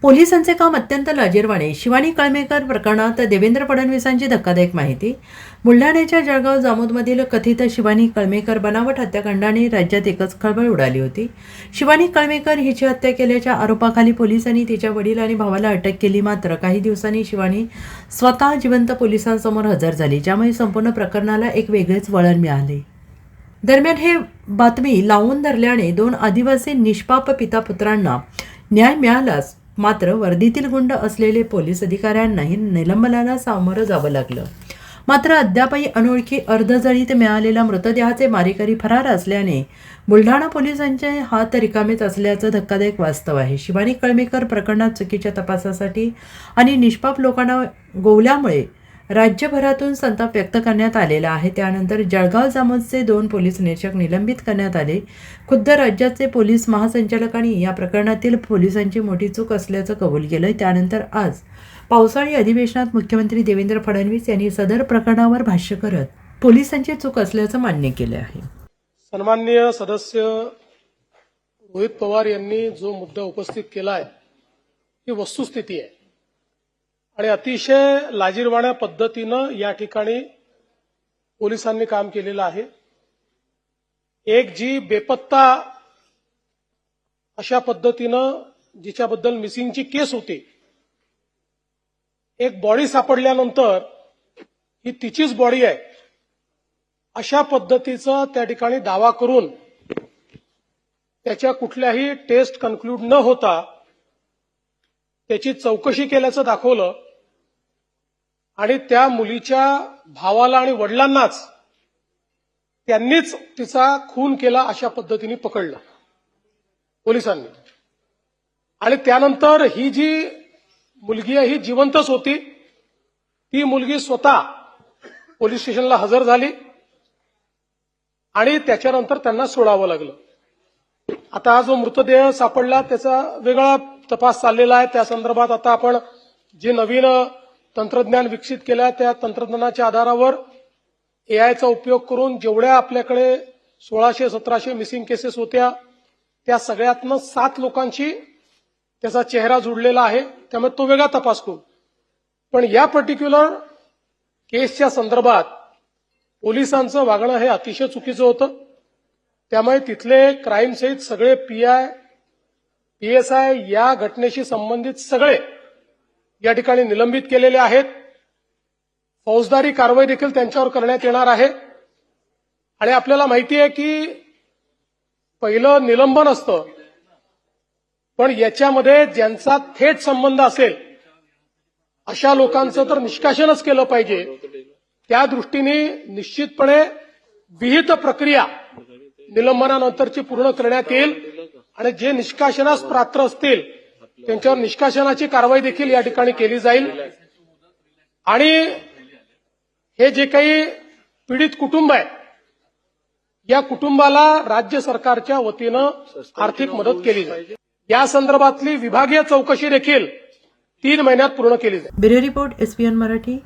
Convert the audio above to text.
पोलिसांचे काम अत्यंत लाजिरवाणे. शिवानी कळमेकर प्रकरणात देवेंद्र फडणवीसांची धक्कादायक माहिती. बुलढाण्याच्या जळगाव जामोदमधील कथित शिवानी कळमेकर बनावट हत्याकांडाने राज्यात एकच खळबळ उडाली होती. शिवानी कळमेकर हिची हत्या केल्याच्या आरोपाखाली पोलिसांनी तिच्या वडील आणि भावाला अटक केली. मात्र काही दिवसांनी शिवानी स्वतः जिवंत पोलिसांसमोर हजर झाली, ज्यामुळे संपूर्ण प्रकरणाला एक वेगळेच वळण मिळाले. दरम्यान हे बातमी लावून धरल्याने दोन आदिवासी निष्पाप पितापुत्रांना न्याय मिळालाच, मात्र वर्दीतील गुंड असलेले पोलीस अधिकाऱ्यांनाही निलंबनाला सामोरं जावं लागलं. मात्र अद्यापही अनोळखी अर्धजळीत मिळालेला मृतदेहाचे मारेकरी फरार असल्याने बुलढाणा पोलिसांचे हात रिकामेच असल्याचं धक्कादायक वास्तव आहे. शिवानी कळमेकर प्रकरणात चुकीच्या तपासासाठी आणि निष्पाप लोकांना गोवल्यामुळे राज्यभरातून संताप व्यक्त करण्यात आलेला आहे. त्यानंतर जळगाव जामोदचे 2 पोलीस निरीक्षक निलंबित करण्यात आले. खुद्द राज्याचे पोलीस महासंचालकांनी या प्रकरणातील पोलिसांची मोठी चूक असल्याचं कबूल केलं. त्यानंतर आज पावसाळी अधिवेशनात मुख्यमंत्री देवेंद्र फडणवीस यांनी सदर प्रकरणावर भाष्य करत पोलिसांची चूक असल्याचं मान्य केलं आहे. सन्माननीय सदस्य रोहित पवार यांनी जो मुद्दा उपस्थित केला आहे ही वस्तुस्थिती आहे आणि अतिशय लाजिरवाण्या पद्धतीनं या ठिकाणी पोलिसांनी काम केलेलं आहे. एक जी बेपत्ता अशा पद्धतीनं जिच्याबद्दल मिसिंगची केस होती, एक बॉडी सापडल्यानंतर ही तिचीच बॉडी आहे अशा पद्धतीचा त्या ठिकाणी दावा करून त्याच्या कुठल्याही टेस्ट कन्क्लूड न होता त्याची चौकशी केल्याचं दाखवलं आणि त्या मुलीच्या भावाला आणि वडिलांनाच त्यांनीच तिचा खून केला अशा पद्धतीने पकडलं पोलिसांनी. आणि त्यानंतर ही जी मुलगी आहे ही जिवंतच होती. ती मुलगी स्वतः पोलीस स्टेशनला हजर झाली आणि त्याच्यानंतर त्यांना सोडावं लागलं. आता हा जो मृतदेह सापडला त्याचा वेगळा तपास चाललेला आहे. त्या संदर्भात आता आपण जे नवीन तंत्रज्ञान विकसित केलं आहे त्या तंत्रज्ञानाच्या आधारावर एआयचा उपयोग करून जेवढ्या आपल्याकडे 1600-1700 मिसिंग केसेस होत्या त्या सगळ्यातनं 7 लोकांची त्याचा चेहरा जुळलेला आहे. त्यामुळे तो वेगळा तपास करू. पण या पर्टिक्युलर केसच्या संदर्भात पोलिसांचं वागणं हे अतिशय चुकीचं होतं. त्यामुळे तिथले क्राईम सहित सगळे पीआय PSI या घटनेशी संबंधित सगळे या ठिकाणी निलंबित केलेले आहेत. फौजदारी कारवाई देखील त्यांच्यावर करण्यात येणार आहे. आणि आपल्याला माहिती आहे की पहिलं निलंबन असतं, पण याच्यामध्ये ज्यांचा थेट संबंध असेल अशा लोकांचं तर निष्कासनच केलं पाहिजे. त्या दृष्टीने निश्चितपणे विहित प्रक्रिया निलंबनानंतरची पूर्ण करण्यात येईल आणि जे निष्कासनास पात्र असतील त्यांच्यावर निष्कासनाची कारवाई देखील या ठिकाणी केली जाईल. आणि हे जे काही पीडित कुटुंब आहे या कुटुंबाला राज्य सरकारच्या वतीनं आर्थिक मदत केली जाईल. या संदर्भातली विभागीय चौकशी देखील 3 महिन्यात पूर्ण केली जाईल. Bureau report SPN Marathi.